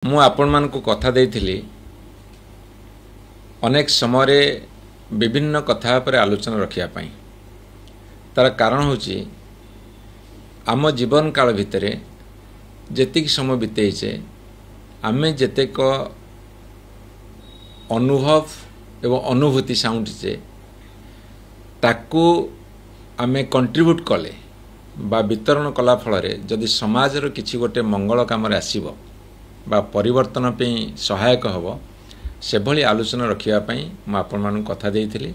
मु आपण मान को कथा देइथिली अनेक समय विभिन्न कथा पर आलोचना रखिया पाई। तार कारण होची आम जीवन काल भितर जेतिक समय बितेइचे आमे जेतेक अनुभव एवं अनुभूति साउंटीचे ताकू आमे कंट्रीब्यूट कले बा वितरण कला फल जदि समाजर किछि गोटे मंगल काम आसीबो बा परिवर्तन पे सहायक हब से भली आलोचना रखियापाई मु आपण मान कथा देइथिली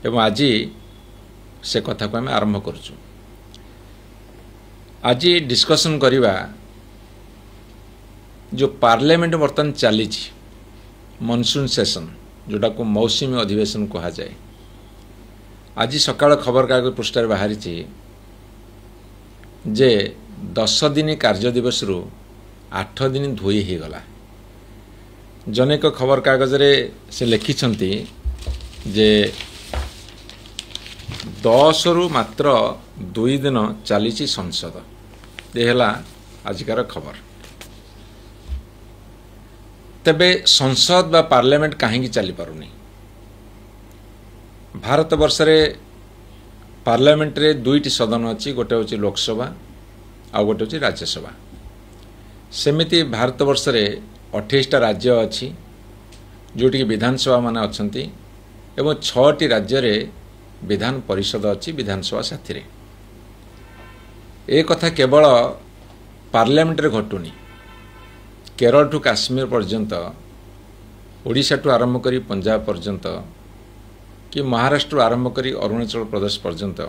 एवं आज से कथा को आम आरंभ करूँ। आज डिस्कशन करिबा जो पार्लियामेंट बर्तन चली मनसून सेशन जोटा को मौसुमी अधिवेशन कहा जाए। आज सकाळ खबर कागज पृष्ठ बाहरी जे 10 दिन कार्य दिवस रु 8 दिन धोई हो गला। जनेक खबर कागज रे से लिखिछंती जे 10 रु मात्र 2 दिन चली संसद देहला आजिकार खबर। तबे संसद बा पार्लियामेंट कहीं चली पारुनी। भारत वर्ष रे पार्लियामेंट रे दुईटी सदन अच्छी, गोटे हूँ लोकसभा आ गोटे हूँ राज्यसभा। सेमिति भारत वर्ष रे 28टा राज्य अच्छी जोटी विधानसभा माने अछंती एवं 6टी राज्य रे विधान परिषद अच्छी विधानसभा साथी रे। ए कथा केवल पार्लियामेंट रे घटुनी। केरल टू काश्मीर पर्यंत, ओडिशा टू आरंभ करी पंजाब पर्यंत कि महाराष्ट्र आरंभ करी अरुणाचल प्रदेश पर्यंत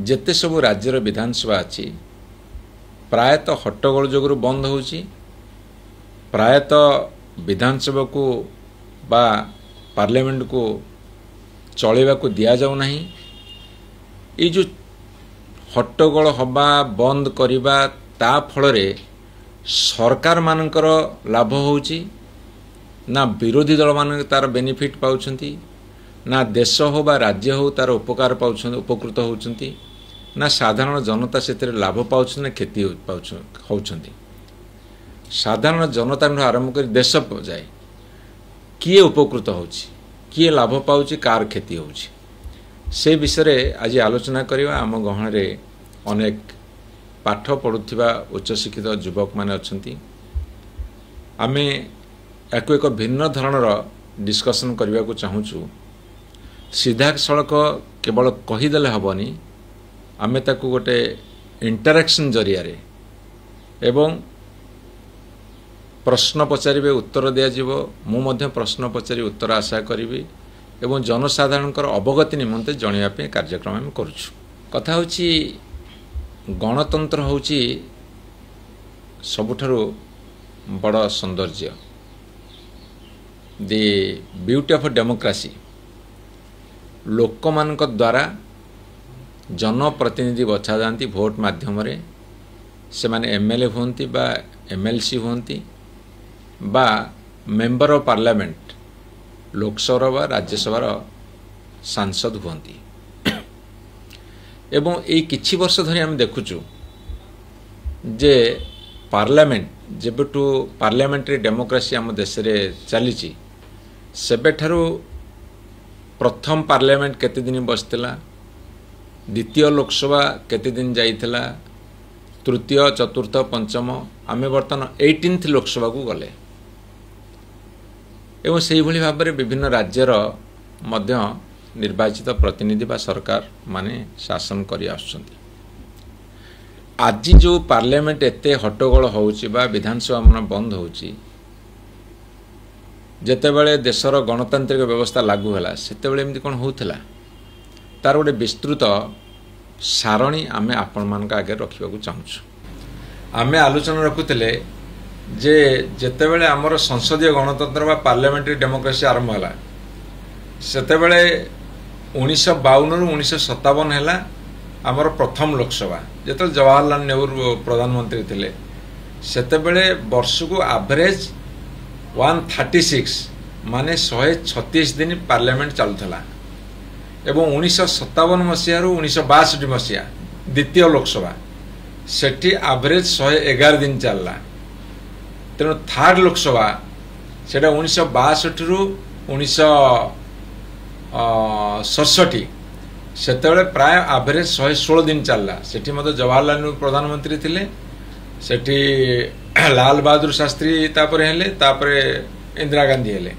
जेते सबु राज्यर विधानसभा अच्छी प्रायतः हट्टगोल जोगुरु बंद होची। प्रायतः विधानसभा को बा पार्लियामेंट को चलेबा को दिया जाऊ नहीं। ये जो हट्टगोल हवा बंद करिबा ता फल रे सरकार मानकर लाभ होची ना विरोधी दल मान तार बेनिफिट पाउछंती ना देश हो बा राज्य हो तार उपकार पाउछंती उपकृत होउछंती ना साधारण जनता से लाभ पाउछन ना क्षति होउछंती। साधारण जनता आरंभ कर देश जाए किए उपकृत होउछि किए लाभ पाउछि कार क्षति होउछि से विषय आज आलोचना करिवा। आम गहन रे अनेक पाठ पढ़ुथिबा उच्च शिक्षित युवक माने अछंती। आमे एको एक भिन्न धरणर डिस्कशन करबा को चाहूछु। सीधा सड़क केवल कहीदेले हेबनी, आमे ताकू गोटे इंटरेक्शन जरिया रे एवं प्रश्न पचारे उत्तर दिया जीवो। मु मध्य प्रश्न पचारि उत्तर आशा करी एवं जनसाधारणकर अवगति निमंते जणिया पे कार्यक्रम हम करूछु। कथा होची गणतंत्र होची सबुठारु बड़ सौंदर्य, दी ब्यूटी ऑफ डेमोक्रेसी। लोक मानक द्वारा जनप्रतिनिधि बछा जाती भोट माध्यम रे। से माने एमएलए होंती बा एमएलसी होंती बा मेंबर ऑफ पार्लियामेंट लोकसभा बा राज्यसभा सांसद होंती। एवं ए किछि वर्ष धरि हम देखुचु जे पार्लियामेंट जेबेटू पार्लियामेंट्री डेमोक्रेसी आम देश रे चलीची सेबेठारु प्रथम पार्लियामेंट केते दिन बसतिला, द्वितीय लोकसभा केते दिन जाइथिला, तृतीय चतुर्थ पंचम आमे बर्तन 18th लोकसभा को गले। एवं से भली भाव में विभिन्न राज्यर मध्य निर्वाचित प्रतिनिधि बा सरकार माने शासन करि आछंती। आज जो पार्लियामेंट एते हट्टगोल होउची बा विधानसभा मन बंद होउची, जेतेबेले देशर गणतांत्रिक व्यवस्था लागू होला सेतेबेले एमती कोन होउथला तार गोटे विस्तृत सारणी आमे आपण मान आगे रखा चाहूँ। आमे आलोचना रखुले जे जेतेबेले आमर संसदीय गणतंत्र बा पार्लियामेंट्री डेमोक्रेसी आरंभ होला सेतेबेले 1952 रु 1957 हैला आमर प्रथम लोकसभा। जेते जवाहरलाल नेहरू प्रधानमंत्री थिले सेतेबेले वर्ष को एवरेज 136 माने 136 दिन पार्लियामेंट चलुला। एवं 1957 मसीह 1962 मसीहा द्वितीय लोकसभा सेठी एवरेज 111 दिन चलला। तेणु थर्ड लोकसभा सेटा 1962 रु 1967 सेतेबेले प्राय एवरेज 116 दिन चलला। सेठी मते जवाहरलाल नेहरू प्रधानमंत्री थिले, सेठी लाल बहादुर शास्त्री तापरे हेले, तापरे इंदिरा गांधी हेले।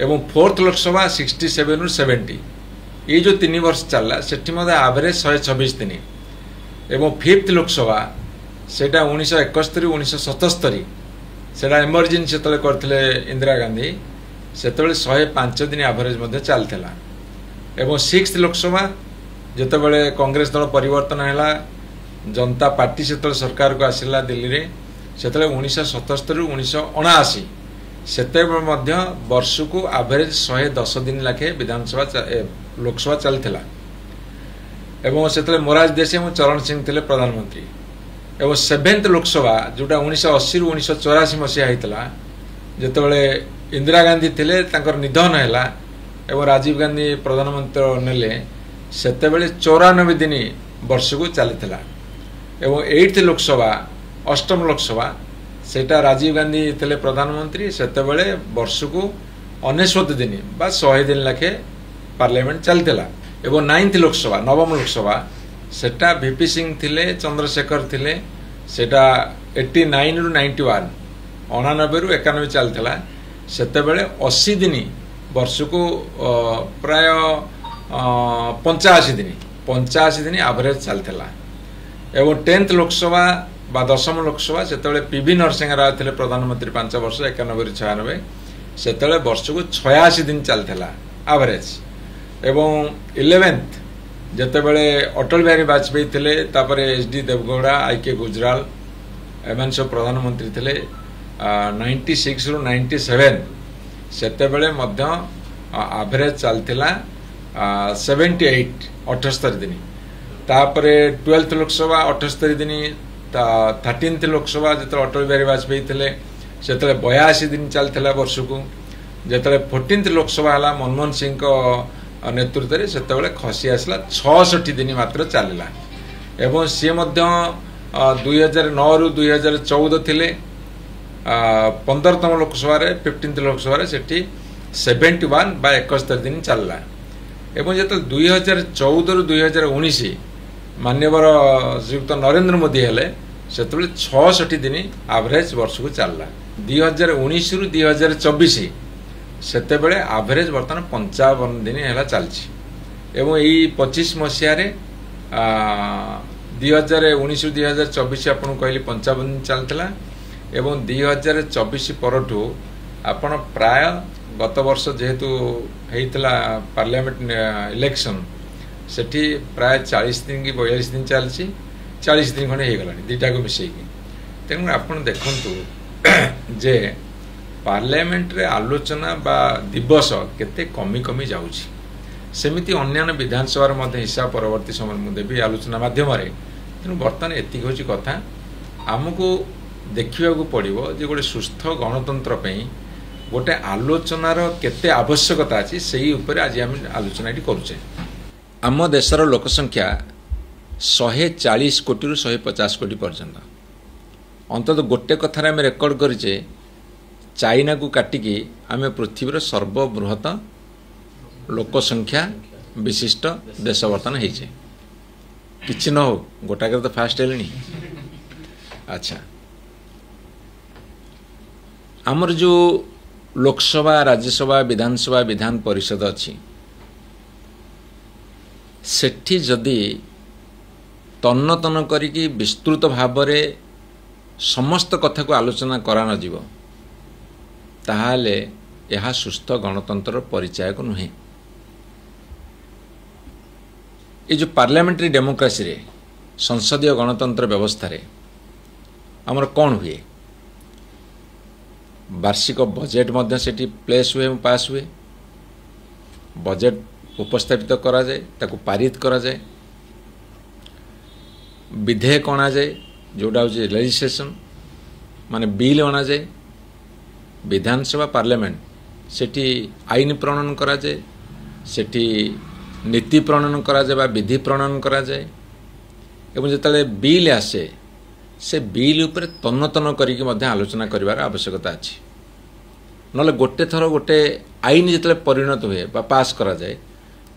एवं फोर्थ लोकसभा 67 रु 70 ये जो 3 वर्ष चलला सेठी मते एवरेज 126 दिन। एवं फिफ्थ लोकसभा सेटा 1971 रु 1977 सेटा इमरजेंसी सेतले करथिले इंदिरा गांधी, सेतबेले 105 दिन एवरेज मते चलथिला। एवं सिक्स्थ लोकसभा जेतेबेले कांग्रेस दल परिवर्तन हैला, जनता पार्टी सेतबेले सरकार को आसिला दिल्ली रे, सेतबेले 1977 रु 1979 सेतेबेले मध्य वर्ष को एवरेज 110 दिन लाखे विधानसभा लोकसभा चलथिला। एवं सेतबेले मोरारजी देसाई और चरण सिंह थिले प्रधानमंत्री। एवं सेवेन्थ लोकसभा जोटा 1980 रु 1984 मसीहा होता जेतेबेले इंदिरा गांधी थिले, तांकर निधन हैला एवं राजीव गांधी प्रधानमंत्री नेले, सेतेबेले 94 दिन वर्ष को चलथिला। एवं एट्थ लोकसभा अष्टम लोकसभा सेटा राजीव गांधी थिले प्रधानमंत्री, सेतेबेले वर्ष को 69 दिन बा 100 दिन लाखे पार्लियामेंट चलथिला। एवं नाइन्थ लोकसभा नवम लोकसभा सेटा वीपी सिंह थिले, चंद्रशेखर थिले, सेटा 89 रु 91 99 रु 91 चलथिला। सेतेबेले 80 दिन वर्ष को प्राय 85 दिन एवरेज चलथिला। एवं 10th लोकसभा बा दशम लोकसभा सेतेबेले पीवी नरसिंह राव थिले प्रधानमंत्री 5 वर्ष 91 रु 96 सेतेबेले वर्ष को 86 दिन चलथिला एवरेज। एवं 11th जेतेबेले अटल बिहारी वाजपेयी थिले, तापरे एचडी देवगौड़ा, आईके गुजराल एमन सब प्रधानमंत्री थिले 96 रु 97 सेतेबेले मध्य एवरेज चलथिला 78 78 दिन। तापरे 12th लोकसभा 78 दिन। 13th लोकसभा जेते अटल बिहारी वाजपेयी थिले सेते 82 दिन चलथिला वर्ष को। जेते 14th लोकसभा हला मनमोहन सिंह को नेतृत्व में सेतेबेले खसी आसला 66 दिन मात्र चलला। एवं सी मध्य 2009 रु 2014 थिले 15तम लोकसभा 15th लोकसभा सेठी 71 बा 71 दिन चलला। एवं जो 2014 रु 2019 मान्यवर श्रीयुक्त नरेंद्र मोदी हेले सेतेबेले 66 दिन एवरेज वर्ष को चलला। 2019 रु 2024 सेतेबेले एवरेज बर्तमान 55 दिन है चलछि। एवं यही 25 मसीह 2019 रु 2024 आपन कहली 55 दिन चलथिला। एवं 2024 परठू आपण प्राय गत वर्ष जेहेतु हेइतला पार्लियामेंट इलेक्शन सेठी प्राय 40 दिन कि 42 दिन चलछि, 40 दिन खने हे गलानी दुटा को मिसेकी। तेणु आपण देखंतु जे पार्लियामेंट रे आलोचना बा दिवस केते कमी कमी जाउछि। सेमिति अन्यान्य विधानसभा मध्य हिसाब परवर्ती समय मु देबी आलोचना माध्यम रे। तेणु बर्तमान एति होछि कथा आमको देखिबा को पड़िबो जे गोटे सुस्थ गणतंत्र पई गोटे आलोचनार केते आवश्यकता अछि सेही ऊपर आज हम आलोचना करुचे। आम देशर लोकसंख्या 140 कोटी रु 150 कोटी पर्यंत। अंतत गोटे कथार आम रेकर्ड करिचे चाइना को काटिकी आम पृथ्वीर सर्वबृहत लोकसंख्या विशिष्ट देश बर्तन होइछे। किछि न हो गोटाक तो फास्ट हेलेनी। अच्छा आमर जो लोकसभा राज्यसभा विधानसभा विधान परिषद अच्छी सेठी जदि तन्न तन करिकी विस्तृत भाव में समस्त कथा को आलोचना करा न जीव ताहाले यह सुस्थ गणतंत्र परिचायक नुहे। ये जो पार्लियामेंट्री डेमोक्रेसी रे संसदीय गणतंत्र व्यवस्था रे आमर कौन हुए वार्षिक बजेट मध्य सेठी प्लेस हुए पास हुए बजेट उपस्थापित करा जाए ताकू पारित करा जाए विधेयक अणा जाए जोटा हूँ लेजिस्लेशन माने बिल अणा जाए विधानसभा पार्लियामेंट सेठी आईन प्रणयन करा जाए सेठी नीति प्रणयन करा जाए विधि प्रणयन करा जाए एवं जिते बिल आसे से बिल उपरे तन्न तन्न करिक मध्य आलोचना करिवार आवश्यकता अछि नले गोटे थर गोटे आईन जिते परिणत हुए बा पास करा जाए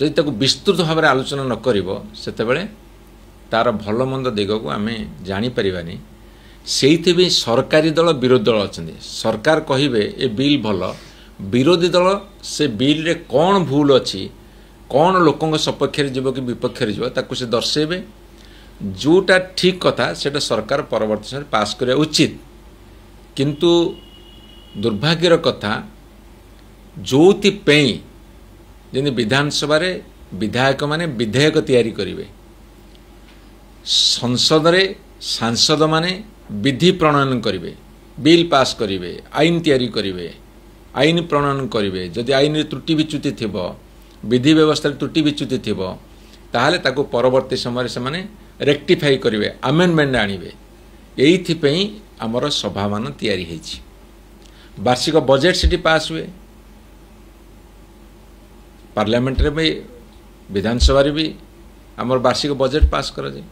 जदि ताकू विस्तृत भाव में आलोचना न करिवो सेतेबेले तार भल मंद दिग को आम जानीपारानी से सरकारी दल विरोधी दल अच्छा सरकार कहे ए बिल भल विरोधी दल से बिल रे कौन भूल अच्छी कौन लोकों सपक्ष जीव कि विपक्ष जीव से दर्शेबे जोटा ठीक कथा से सरकार परवर्ती समय पास करिया उचित किंतु दुर्भाग्यर कथा जोथि जमी विधानसभा रे विधायक माने विधेयक तैयारी करिवे संसद रे सांसद माने विधि प्रणयन करिवे बिल पास करिवे आईन तैयारी करिवे आईन प्रणयन करिवे जदि आईन रे त्रुटि विच्युति थिबो विधि व्यवस्था रे त्रुटि विच्युति थिबो ताहाले ताको परवर्ती समय से माने रेक्टिफाई करिवे अमेंडमेंट आनिवे एइथि पई हमर सभा मान तैयारी हेछि वार्षिक बजेट सिटी पास हुए पार्लियामेंट रे भी विधानसभा रे भी हमर वार्षिक बजेट पास करा जाए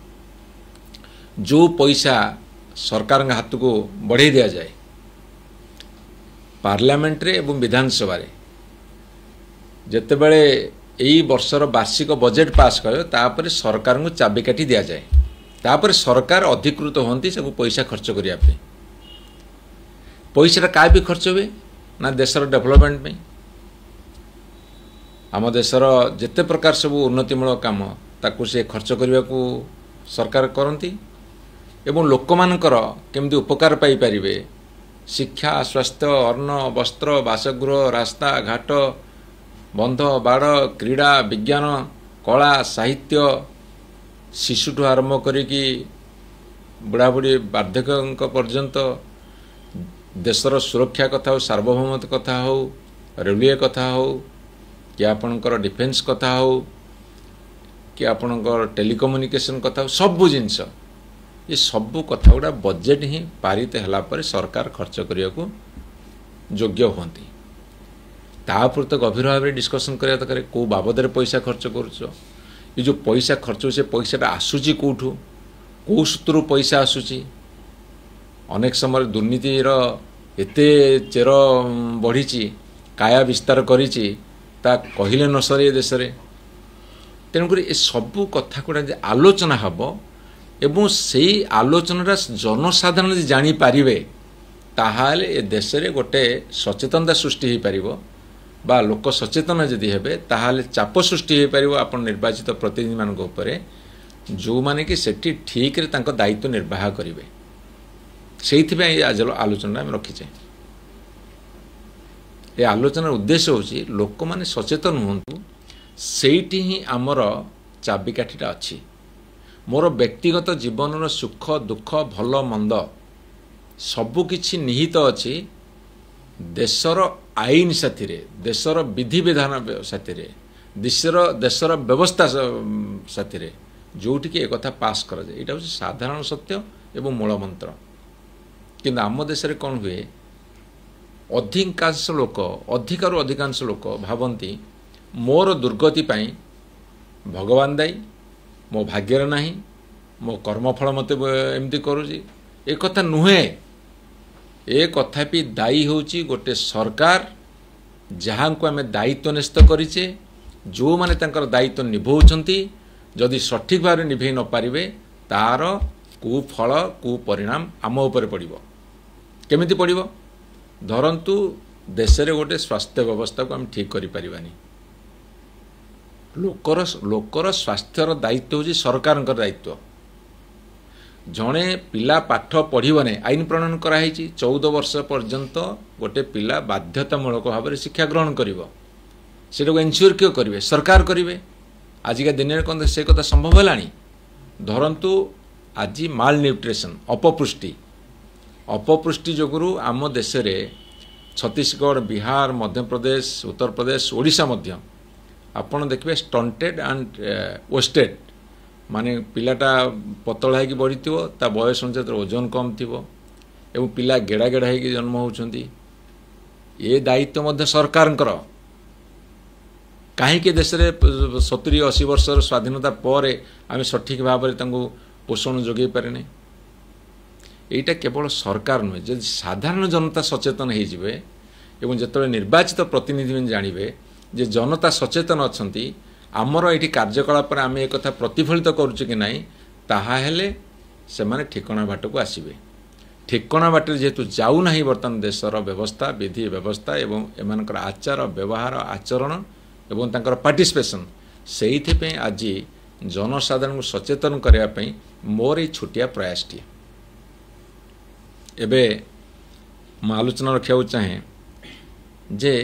जो पैसा सरकार हाथ को बढ़े दिया जाए पार्लियामेंट रे एवं विधानसभा रे जेतेबेले एई वर्षर वार्षिक बजेट पास करे तापर सरकार को चाबिकाठी दिया जाए तापर सरकार अधिकृत होती सब पैसा खर्च करिया पे पैसा का भी खर्च हुए ना देशर डेवलपमेंट में आम देशर जेते प्रकार सब उन्नतिमूलक काम ताकू से खर्च करने को सरकार करती एवं लोक मानकर केमती उपकार पाई परिवे शिक्षा स्वास्थ्य अन्न वस्त्र बासगृह रास्ता घाट बंध बाड़ क्रीड़ा विज्ञान कला साहित्य शिशुठू आरंभ करिकी बुढ़ाबुढ़ी बार्धक्य पर्यंत देशर सुरक्षा कथा हो सार्वभौमत्व कथा हो रेलवे कथा हो कि आपणकर डिफेन्स कथा हो कि आपणकर टेलीकम्युनिकेशन कथा हो सबू जिनस ये सबू कथा गुड़ा बजेट ही पारित होला पर सरकार खर्च करने को योग्य होती तापर तो गभीर भाव में डिस्कसन करा दरकार कौ बाबद पैसा खर्च करुच ये जो पैसा खर्च से पैसाटा आसूची कौठू कौ सूत्रु पैसा आसूची अनेक समय दुर्नीतिर एते चेर बढ़ी काया विस्तार करिछि ता कहिले न सरे देश में तेणुक ए सबू कथा गुड़ा आलोचना हम एवं से आलोचना जनसाधारण जानीपारे ताहाले ए देश में गोटे सचेतनता सृष्टि हो पार बा लोक सचेतन जदि हेबे ताहाले चाप सृष्टि हो पार आपण निर्वाचित प्रतिनिधि मानक उपरे जो माने कि सेठी ठीक रे तांको दायित्व निर्वाह करिवे से आज आलोचना आम रखीचे ये आलोचनार उद्देश्य होची लोक माने सचेतन हुंतु सेठी ही आमर चाबिकाठीटा अच्छी मोर व्यक्तिगत जीवन सुख दुख भल मंद सबुकिछि निहित अच्छी देशर आईन साथी देशर विधि विधान साथी देशर व्यवस्था साथी जोटि एक कथा पास करा जाए यहाँ हूँ साधारण सत्य एवं मूल मंत्र किंतु आम देश में कौन हुए अधिकांश लोक अधिकारु अधिकांश लोक भावती मोर दुर्गति पाई भगवान दायी मो भाग्यर नहीं मो कर्मफल मत एमती करुँची ए कथा नुहे ए कथा भी दायी होची गोटे सरकार जहाँ को आम दायित्व न्यस्त करिचे जो माने तांकर दायित्व निभाउछंती जदि सठिक भाव निभे न पारिबे तार कुफल कुपरिणाम आम उपर पड़िबो केमिति पड़िबो धरंतु देश रे गोटे स्वास्थ्य व्यवस्था को आम ठीक करि परिबानी लोकर स्वास्थ्यर दायित्व होची सरकारंकर दायित्व जड़े पिला पाठ पढ़िब नहीं आईन प्रणयन कराई 14 वर्ष पर्यंत गोटे पिला बाध्यतामूलक भाव में शिक्षा ग्रहण करिवो सेटा को एनश्योर क्यों करेंगे सरकार करेंगे आजिका दिन में कौन से कथा संभव है धरतु आज माल न्यूट्रिशन अपपुष्टि जोगुरु आम देश में छत्तीसगढ़ बिहार मध्य प्रदेश उत्तर प्रदेश ओडिशा मध्य आपन देखिए स्टंटेड एंड वेस्टेड माने पिलाटा पतला है बढ़ी ता बयस अनुसार ओजन कम थी एवं पिला गेड़ा गेड़ा है जन्म होती ये दायित्व सरकार कहीं देश में 70-80 वर्षर स्वाधीनता पर आम सठिक भाव में पोषण जोगे पारे এইটা কেবল সরকার নুহে যদি সাধারণ জনতা সচেতন হয়ে এবং যেতବେଳେ ନିର୍ବାଚିତ ପ୍ରତିନିଧିମାନେ ଜାଣିବେ ଯେ ଜନତା ସଚେତନ ଅଛନ୍ତି ଆମର ଏଠି କାର୍ଯ୍ୟକଳାପରେ ଆମେ ଏ କଥା ପ୍ରତିଫଳିତ କରୁଛୁ କି ନାହିଁ ତାହା ହେଲେ ସେମାନେ ଠିକଣା ବାଟକୁ ଆସିବେ ଠିକଣା ବାଟରେ ଯେହେତୁ ଯାଉନାହିଁ ବର୍ତ୍ତମାନ ଦେଶର ବ୍ୟବସ୍ଥା ବିଧି ବ୍ୟବସ୍ଥା ଏବଂ ଏମାନଙ୍କର ଆଚାର ବ୍ୟବହାର ଆଚରଣ ଏବଂ ତାଙ୍କର ପାର୍ଟିସିପେସନ୍ ସେଇଥିପାଇଁ ଆଜି ଜନସାଧାରଣଙ୍କୁ ସଚେତନ କରିବା ପାଇଁ ମୋର ଏଇ ଛୋଟିଆ ପ୍ରୟାସଟିଏ ଏବେ ମୁଁ ଆଲୋଚନା ରଖିବାକୁ ଚାହେଁ ଯେ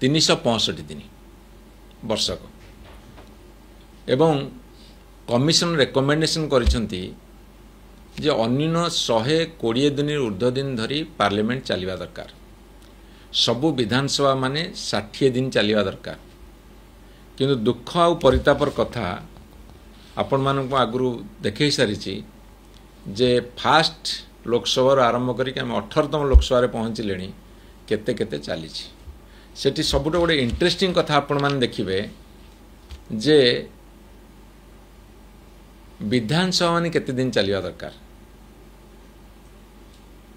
365 दिन वर्षक एवं कमिशन रेकमेंडेशन करिसेंती जे अन्यून 120 दिन ऊर्ध्व दिन धरी पार्लियामेंट चलिबा दरकार सबु विधानसभा माने 60 दिन चलिबा दरकार किंतु दुख आ परितापर कथा आपण मानक आगु देखै सारिछि जे फास्ट लोकसभा आरंभ करिक हम 18तम लोकसभा रे पहुंचलेनी केते केते चली सेठी सबुठ गोटे इंटरेस्टिंग कथा आपण माने देखिबे जे विधानसभा माने केते दिन चलिबा दरकार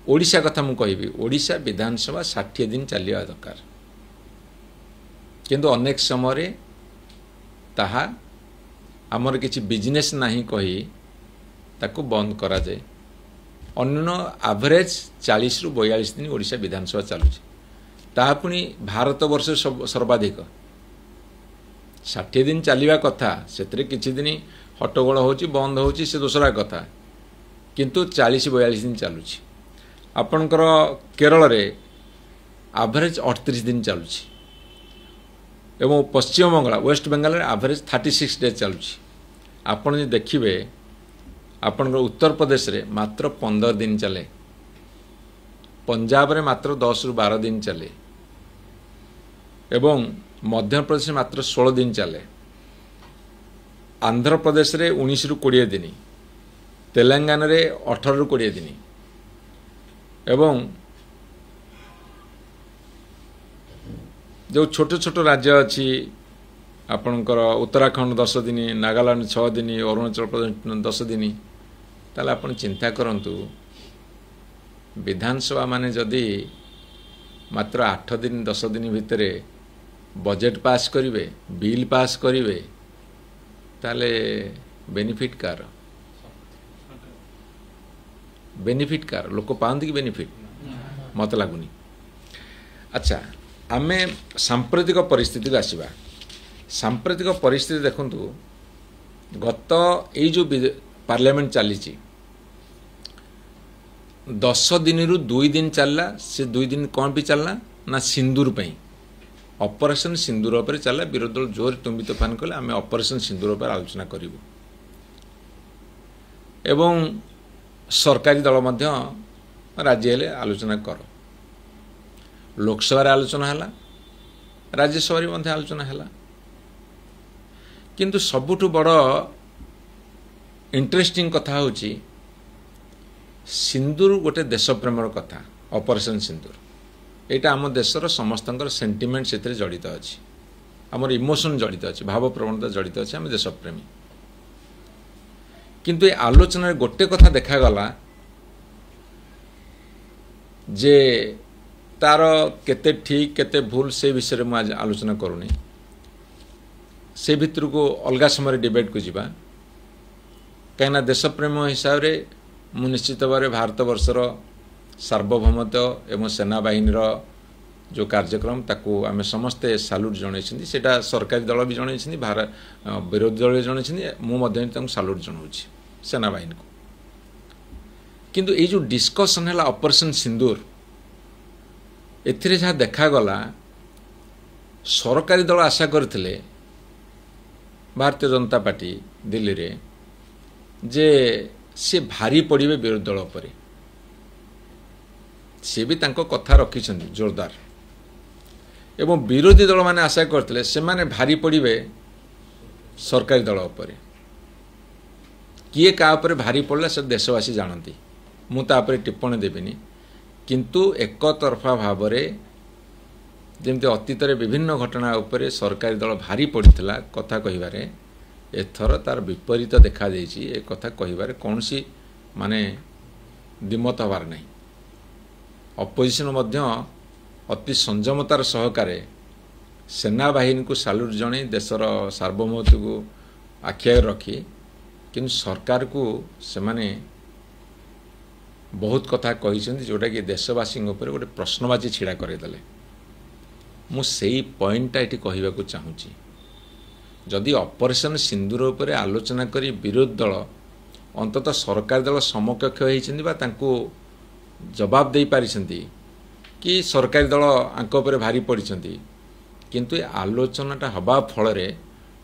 ओडिशा कथा मु कहिबी ओडिशा विधानसभा 60 दिन चलिबा दरकार किंतु अनेक समय रे ताहा हमर किछि बिजनेस नाही कहि ताको बंद करा जाय अन्य एवरेज 40 रु 42 दिन ओडिशा विधानसभा चलुछि ताहा पुनी भारत वर्ष सर्वाधिक 60 दिन चलिबा कथा सेतरे किछि दिन हट्टगोल होछि बंद होछि से दूसरा कथा किंतु 40-42 दिन चलुछि आपनकर केरल रे एवरेज 38 दिन चलुछि एवं पश्चिम बंगाल वेस्ट बंगाल रे एवरेज 36 डेज चलुछि आपण जे देखिबे आपनकर उत्तर प्रदेश रे मात्र 15 दिन चले पंजाब रे मात्र 10 रु 12 दिन चले एवं मध्य प्रदेश में मात्र 16 दिन चले आंध्र प्रदेश रे 19 रु 20 दिन तेलंगाना रे 18 रु 20 दिन एवं जो छोट छोट राज्य अच्छी आपणकर उत्तराखंड 10 दिन नागालैंड 6 दिन अरुणाचल प्रदेश 10 दिन ताले आपण चिंता करंतु विधानसभा माने जदि मात्र 8 दिन 10 दिन भितर बजेट पास करिवे बिल पास करिवे ताले बेनिफिट कार लोक पांती कि बेनिफिट मत लागुनी अच्छा आमे सांप्रतिक परिस्थिति को आसीबा सांप्रतिक परिस्थिति देखंतु गत ए जो पार्लियामेंट चली 10 दिन रु 2 दिन चलला से 2 दिन कौन भी चलना ना सिंदूर पई ऑपरेशन सिंदूर पर चला विरोधी दल जोर तुम्बी तोफान कले आम ऑपरेशन सिंदूर पर आलोचना करूँ एवं सरकारी दल मध्य राज्य हेले आलोचना कर लोकसभा आलोचना है राज्यसभा मध्य आलोचना है किंतु सबुठु बड़ इंटरेस्टिंग कथा होची सिंदूर गोटे देश प्रेमर कथा ऑपरेशन सिंदूर एटा आम देशर समस्तंकर सेंटिमेंट से जड़ित अच्छी आमर इमोशन जड़ित अच्छी भाव प्रवणता जड़ित अच्छी आम देशप्रेमी किंतु ये आलोचना गोटे कथा देखागला जे तार केते ठीक केते भूल से विषय में आज आलोचना करूनी से भितर को अलग समय डिबेट को जीवा कहीं देशप्रेम हिसाब से मु निश्चित भाव भारत वर्षर सार्वभौमत्व एवं सेनाबाहिनी जो कार्यक्रम ताकू आम समस्ते साल्यूट जनई सेटा सरकारी दल भी जनई विरोधी दल जनई मुझे साल्यूट जनाऊँगी सेनाबाहिनी को किंतु ये जो डिस्कसन है ऑपरेशन सिंदूर एथिरे जहाँ देखागला सरकारी दल आशा करथिले भारतीय जनता पार्टी दिल्ली रे जे से भारी पड़े विरोधी दल पर सी भी तांको कथा रखिछन जोरदार एवं विरोधी दल माने आशा करथिले से माने भारी पड़े सरकारी दल पर किए का पर भारी पड़ला से देशवासी जानती मुझे टिप्पणी देविनी किंतु एक तरफा भाव जमती अतीत विभिन्न घटना उपरे सरकारी दल भारी पड़ता कथा कहिबारे एथर तार विपरीत देखा देछि ए कथा कहिबारे कौनसी माने दिमत हबार नहीं अपोजिशन मध्य अति संयमतार सहकारे सेना बाहिनी को साल्यूट जणे देशर सार्वभौमत्व को आखि रखी कि सरकार को से माने बहुत कथा कही जोटा कि देशवासी गोटे प्रश्नवाची छिड़ा करदेले मु सेई पॉइंटा ये कहवाक चाहूँगी जदि ऑपरेशन सिंदूर उपर आलोचना करी विरोधी दल अंततः सरकार दल समकक्ष होती जवाब दे पारिछंती कि सरकारी दल आंक उपर भारी पड़ती किंतु आलोचनाटा हवा फल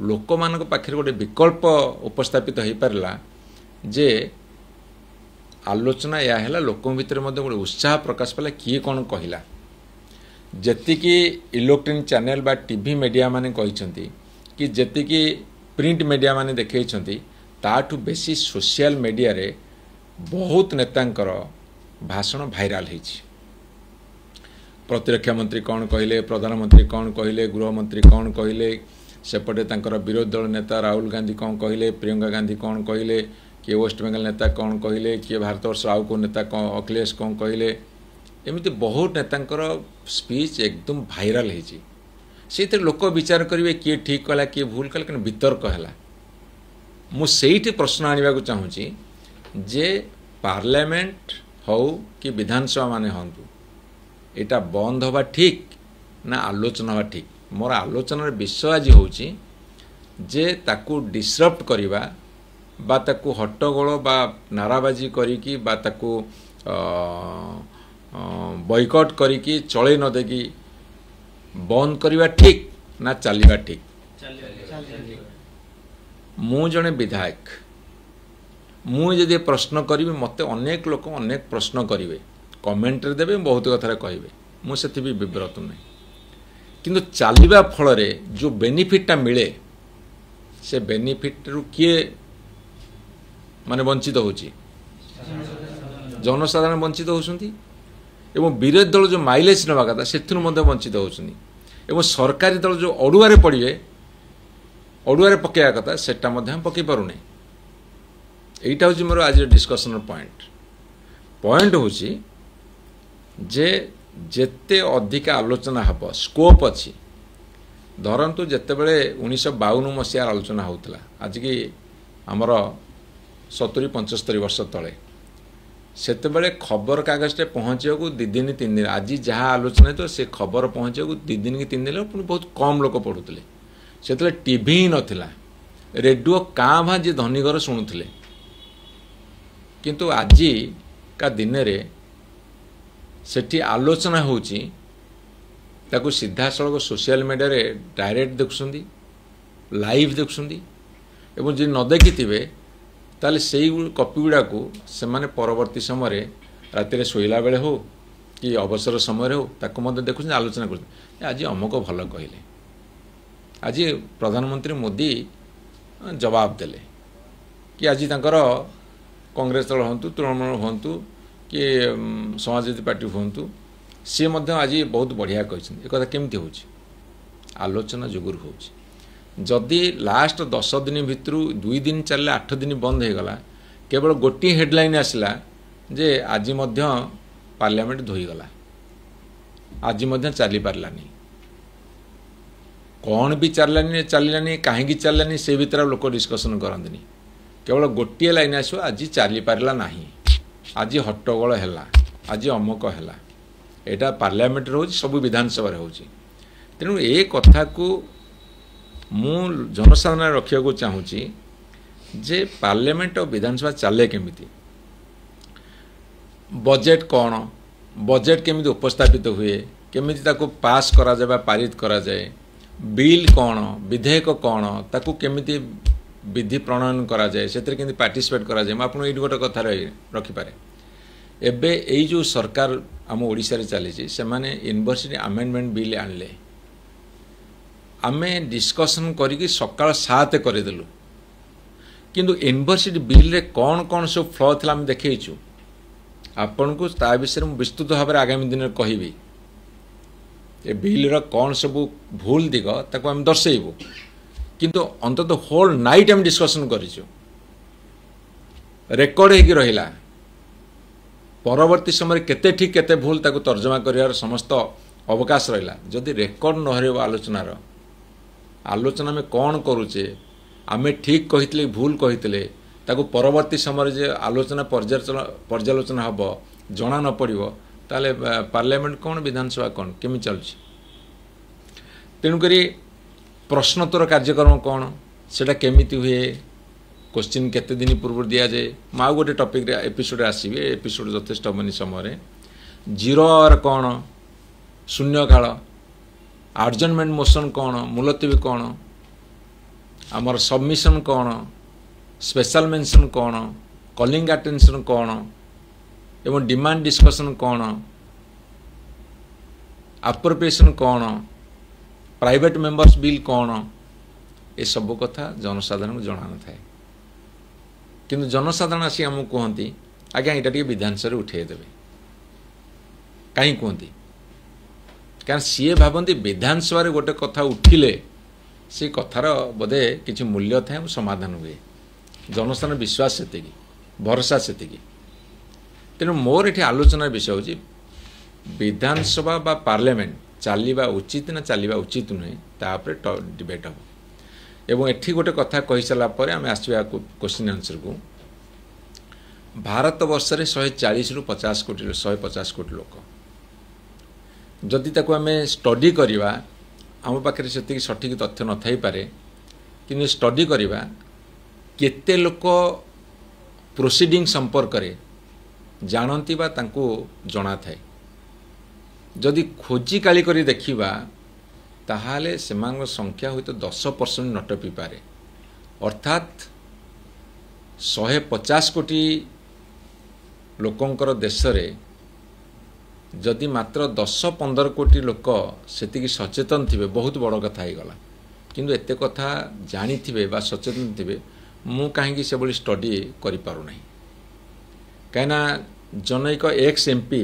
लोक मान पाखे गोटे विकल्प उपस्थापित हो पारा जे आलोचना या है लोक भितर गोटे उत्साह प्रकाश पाला किए कौन कहला जेतिकी इलेक्ट्रॉनिक चैनल बा टीवी मीडिया माने कहते कि जेतिकी प्रिंट मीडिया माने देखैछंती ताठू बेसी सोशल मीडिया रे बहुत नेतांकर भाषण भाइराल होइछि प्रतिरक्षा मंत्री कौन कहले प्रधानमंत्री कौन कहले गृहमंत्री कौन कहले सेपटे तांकर विरोधी दल नेता राहुल गांधी कौन कहले प्रियंका गांधी कौन कहले किए वेस्ट बेंगल नेता कौन कहले किए भारतवर्ष आउ को नेता कौन अखिलेश कौन कहले एमती बहुत नेतांकर स्पीच एकदम भाइराल होइछि से लोक विचार करेंगे किए ठीक कला किए भूल कला कि वितर्क है मुझे प्रश्न आने को चाहूँगी जे पार्लियामेंट हो कि विधानसभा माने हूँ यहाँ बंद हवा ठीक ना आलोचना हवा ठीक मोर आलोचनार विषय आज हूँ जे ताकू डिसरप्ट करवा बा ताकू हट्टगोल बा नाराबाजी करिकी बा ताकू बॉयकॉट करिकी चले न देकी बंद करवा ठीक ना चलवा ठीक मु जने विधायक मुझे प्रश्न करी मत अनेक लोक अनेक प्रश्न करेंगे कमेंट देवे बहुत कथा कहे मुझे भी विव्रत नहीं किंतु चलवा फल जो बेनिफिटा मिले से बेनिफिट रु किए माने वंचित होची जनसाधारण वंचित होती एवं विरोधी दल जो माइलेज नवा कथा से वंचित होती एवं सरकारी दल जो अड़ुआ पड़े अड़ुआ पकड़ा कथा से पकई पारूना यहाँ हूँ मोर आज डिस्कसन पॉइंट हूँ जे जेते अधिक आलोचना हम स्कोप अच्छी धरतु जितेबले 1952 मसीह आलोचना होता आज की आमर 70-75 वर्ष तले सेतेबले खबर कागज पहुँचा 2 दिन 3 दिन आज जहाँ आलोचना तो से खबर पहुँचा 2 दिन कि 3 दिन पुणी बहुत कम लोक पढ़ुले से टीवी ही नथिला रेडियो काँ भाँ जी धनी घर शुणुले किंतु आज का दिन रे सेठी आलोचना होची ताकू सीधा सड़क सोशल मीडिया रे डायरेक्ट देखुछंदी लाइव देखुछंदी एवं जे न देखिथिबे ताले सेई कॉपी गुडा को से माने परवर्ती समय राति रे सोइला बेले हो कि अवसर समय हो ताकू मते देखुछन आलोचना करछन आज अमक भल कहले आज प्रधानमंत्री मोदी जवाब देले कि आज तांकर कांग्रेस दल हूँ तृणमूल हूँ कि समाजवादी पार्टी हूँ सी आज बहुत बढ़िया कहते एक केमती हो आलोचना जुगुर हो जदि लास्ट 10 दिन भितर 2 दिन चलले 8 दिन बंद हो गला केवल गोटे हेडलाइन आसला जे आज पार्लियामेंट धोईगला आज चली पार्लानी कौन भी चललानी कहीं चललानी से भीतर लोक डिस्कसन करते केवल गोटे लाइन आसो आज चली पारला नहीं आज हट्टगोल है आज अमुक है यहाँ पार्लियामेंट हो सब विधानसभा हो तेणु ए कथा को मु जनसाधारण रखा चाहूँगी जे पार्लियामेंट और विधानसभा चले केमिति बजेट कौन बजेट केमिति उपस्थापित हुए केमिति ताको पास करा जाए पारित करा जाए बिल कौन विधेयक कौन ताको केमिति विधि प्रणयन करा जाए से पार्टिसिपेट करा जाए आपको ये गोटे कथा रखिपारे एबे यही जो सरकार आम ओडिशा रे चली से माने यूनिवर्सिटी अमेंडमेंट बिल आणले आमे डिस्कसन करिकी सकाळ 7 करदेलु किंतु यूनिवर्सिटी बिल रे कौन कौन सब फ्लॉ थला हम देखैछु आपन को ता विषय में विस्तृत भाव में आगामी दिन कहबी ए बिल रा कौन सब भूल दिग ताको हम दर्शेबू किंतु अंततः होल नाइट हम डिस्कसन करिछु रेकर्ड होगी रहिला परवर्ती समय केते ठीक केते भूल ताको तर्जमा करियार समस्त अवकाश रहिला जदि रेकर्ड न हरिबो आलोचना में कौन करूचे आमे ठीक कहितले भूल कहितले ताको परवर्ती समय जे आलोचना पर्यालोचना हबो जना न पड़िबो ताले पार्लियामेंट कौन विधानसभा कौन केमी चलुछि तेणुकरी प्रश्नोत्तर कार्यक्रम कौन सेटा केमिति हुए क्वेश्चन केते दिन पूर्व दिया जाए माउ गोटे टॉपिक एपिसोड आसीबे एपिसोड यथेष्ट मनी समय जीरो आवर कौन शून्यकाल आडजर्नमेंट मोशन कौन मुलतवी कौन आमर सबमिशन कौन स्पेशल मेंशन कौन कॉलिंग अटेंशन कौन एवं डिमांड डिस्कशन कौन अप्रोप्रिएशन कौन प्राइवेट मेंबर्स बिल कौन ए सब कथा जनसाधारण को जना न थाए किंतु जनसाधारण आसी आमको कहती आज्ञा यहाँ टे विधानसभा उठेदेवे कहीं कहती कारण सी भावती विधानसभा गोटे कथा उठिले से कथार बोधे किसी मूल्य थाए समाधान हुए जनसाधारण विश्वास से भरोसा से तेणु मोर ये आलोचना विषय हूँ विधानसभा बा पार्लियामेंट चलवा उचित ना चलवा उचित नुहे तापर डिबेट हम एवं एठी गोटे कथा कही सारा पर आम आसवा क्वेश्चन आंसर को भारत वर्ष रे 140 रु 50 कोटी 150 कोटी लोक जदि ताको आम स्टडी करवा आम पाखे से सठिक तथ्य न थाई पारे कि स्टडी करवा केते लोक प्रोसीडिंग संपर्क रे जानती बा तांको जଣା थाए जदि खोजी काली करी देखिबा ताहाले सेमान संख्या हुई तो 10% न टपी पारे अर्थात 150 कोटी लोकंकर देश रे जदि मात्र 10-15 कोटी लोक सेतिकी सचेतन थिबे बहुत बड़ कथा ही गला किंतु एते कथा जानी थिबे बा सचेतन थिबे मु काहेकि से बली स्टडी करि पारु नाही काहेना जनैक एक्स एमपी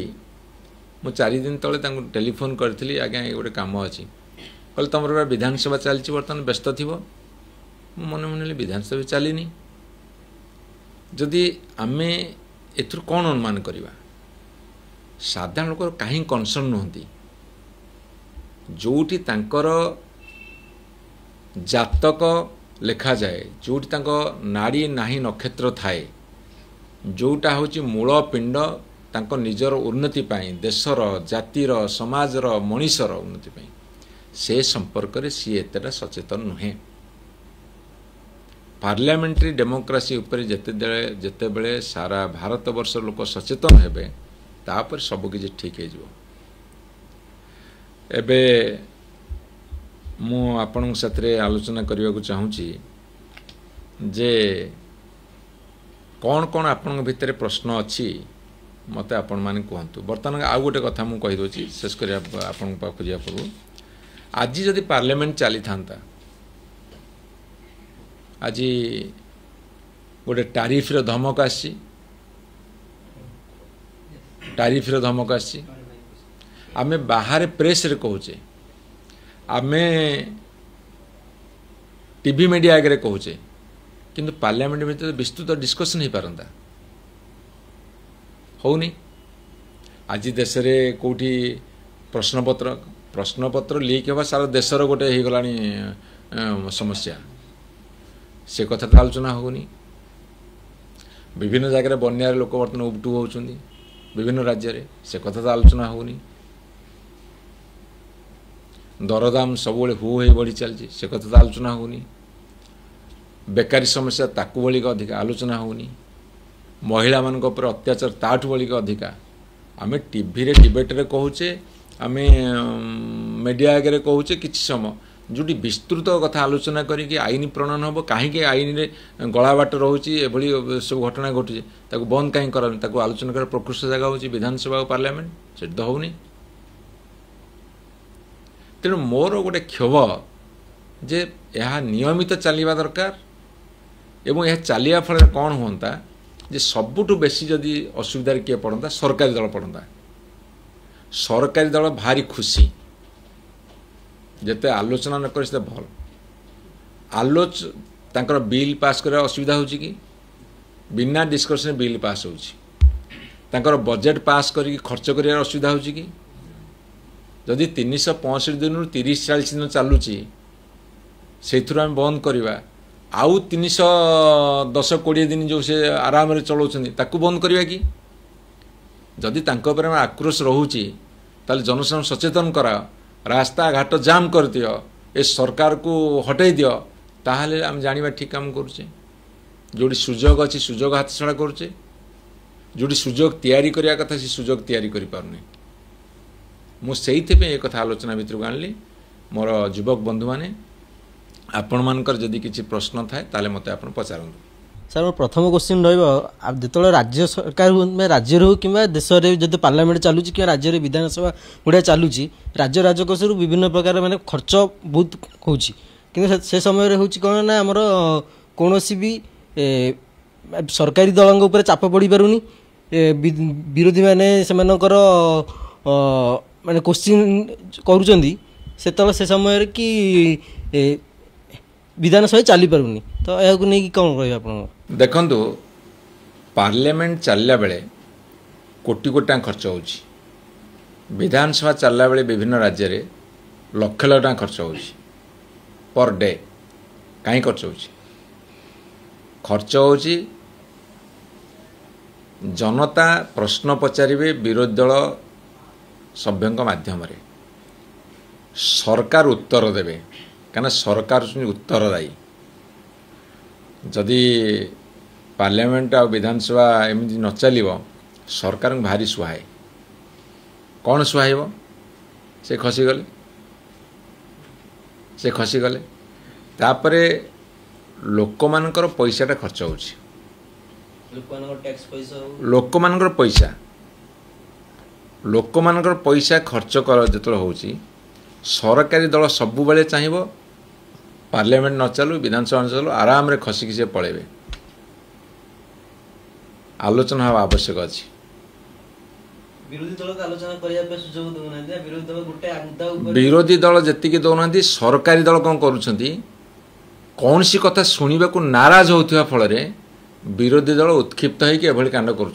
मु 4 दिन तले तांको टेलीफोन करथिली आज्ञा ए गोटे काम अछि कल तुम विधानसभा चलती बर्तमान व्यस्त थी मन मन विधानसभा चलनी जदि आम एथुर कौन अनुमान करवा साधारण लोक कहीं कनसर्न नुहति जोटी तांकर जातक लेखा जाए जोटी तांको नाड़ी नाही नक्षत्र थाए जोटा होची मूल पिंड तांको निजर उन्नति पाई देशर जातिर समाजर मनीषर उन्नति पाई से संपर्क रे सी एतटा सचेतन नुहे पार्लियामेंट्री डेमोक्रेसी उपरे जेते बेले सारा भारत वर्ष लोक सचेतन हेबे तापर सब किछि ठीक हे जिवो एबे मु आपन साथरे आलोचना करिया को चाहूची जे कौन कौन आपण भितर प्रश्न अछि मते आपण माने कहंतु वर्तमान आ गोटे कथा मु कहि दोची शेष करिया आपण पाखु जिया पूर्व आज जदि पार्लियामेंट चली था आज गोटे टारिफ्र धमक आसी टारिफ्र धमक आसी आमे बाहर प्रेस रे कहूचे आमे टीवी मीडिया आगे कहूचे किंतु पार्लियामेंट में तो विस्तृत डिस्कशन हो पारंता होनी आज देश रे कोठी प्रश्नपत्र लीक होगा सारा देशर गोटे हो गलानी समस्या से कथा तो आलोचना होनी विभिन्न जगह बन्यार लोक बर्तमान उबटू होउछंदी विभिन्न राज्य रे से कथा तो आलोचना होनी दरदाम सब हु हो बढ़ी चलती से कथा तो आलोचना होनी बेकारी समस्या ताकू बड़ी अधिक आलोचना होनी महिला मान अत्याचार ताठू बड़ी अधिका आम टीवी रे डिबेट रे कहूचे आम मीडिया आगे कहूचे किसी समय जोटी विस्तृत कथा आलोचना करी आईन प्रणयन हम कहीं आईन रे गला बाट रोचे एभली सब घटना घटुचे ताको बंद कहीं कर आलोचना कर प्रकृष्ट जगह हूँ विधानसभा और पार्लियामेंट से तो होनी तेणु मोर गोटे क्षोभ जे यह नियमित चलवा दरकार एवं यह चलिया फल कौन होता जे सबुठु बेसी जदि असुविधा किए पड़ता सरकारी दल पड़ता सरकारी दल भारी खुशी जेते आलोचना न करे भल तांकर बिल पास करे असुविधा होची कि बिना डिस्कसन बिल पास होकर बजेट पास करके खर्च कर असुविधा हो कि जदि 365 दिन 30-40 दिन चलुची से आम बंद करवा आउ 310-20 दिन जो से आराम चलाउछन्ती बंद करवा कि जदि आक्रोश रोचे ताले जनसाधारण सचेतन करा रास्ता घाट जाम कर दियो ए सरकार को हटै दियो ताहले आम जानिबा ठीक काम करुचे जोड़ी सुजोग अच्छी सुजोग हाथ छड़ा करुचे जोड़ी सुजोग तैयारी करिया कथा से सुजोग तैयारी करि पारने मु सेइथिपे ए कथा आलोचना भितर आनली मोर युवक बंधु माने आपण मानकर जदि किछि प्रश्न थाए ताले मते आपण पचारंतु सर मोर प्रथम क्वेश्चन जो राज्य सरकार राज्य हो कि देश में जो पार्लियामेंट चलुची कि राज्य विधानसभा गुड़ा चलुची राज्य राजकोष विभिन्न प्रकार माने खर्च बहुत होची कि से समय हूँ कौन ना आमर कौन भी सरकारी दल उपर चाप पड़ पारुनी विरोधी माने से माने क्वेश्चन करुँच से समय कि विधानसभा चली पारुनी तो यह नहीं कौन कह आप देखंतु पार्लियामेंट चलला बेले कोटी कोटी खर्च होची विधानसभा चलला बेले विभिन्न राज्य रे लक्ष लाख टका खर्च होची पर डे कहीं खर्च होची जनता प्रश्न पचारिबे विरोधी दल सभ्यों माध्यम रे सरकार उत्तर देवे कहीं सरकार उत्तरदायी जदि पार्लियामेंट आ विधानसभा एमती न चलो सरकार भारी सुहाए कौन सुहाइब से खसीगले तापरे लोक मानकर पैसाटा खर्च होची लोक मानकर पैसा खर्च कर जो होची सरकारी दल सबु बेले चाहिए पार्लियामेंट न चलू विधानसभा न चलू आराम रे खसिकी से पड़ेबे आलोचना हवा आवश्यक अच्छी विरोधी दल आलोचना करने सुजोग दौना विरोधी दल जी दौना सरकारी दल कौन करुँच कौन सी कथा शुणा को नाराज होता फल विरोधी दल उत्क्षिप्त होभली कांड कर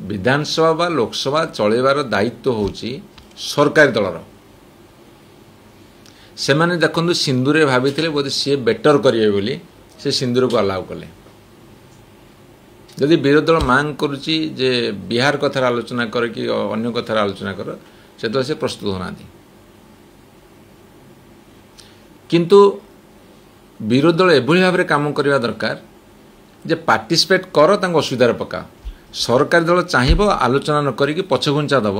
विधानसभा बा लोकसभा चलैबार दायित्व होची सरकारी दलर से माने देखंतु सिंदूरे भाभी बोधे सी बेटर करेंगे बोली से सिंदूर को अलाउ कले जदि विरोधी दल मांग करुच्ची जे बिहार कथार आलोचना कर कि अन्य कथार आलोचना कर से तो से प्रस्तुत होना किंतु विरोधी दल एभली भाव काम करने दरकार जे पार्टिसिपेट कर असुविधार पका सरकारी दल चाहिए आलोचना न करी पछघुंचा दब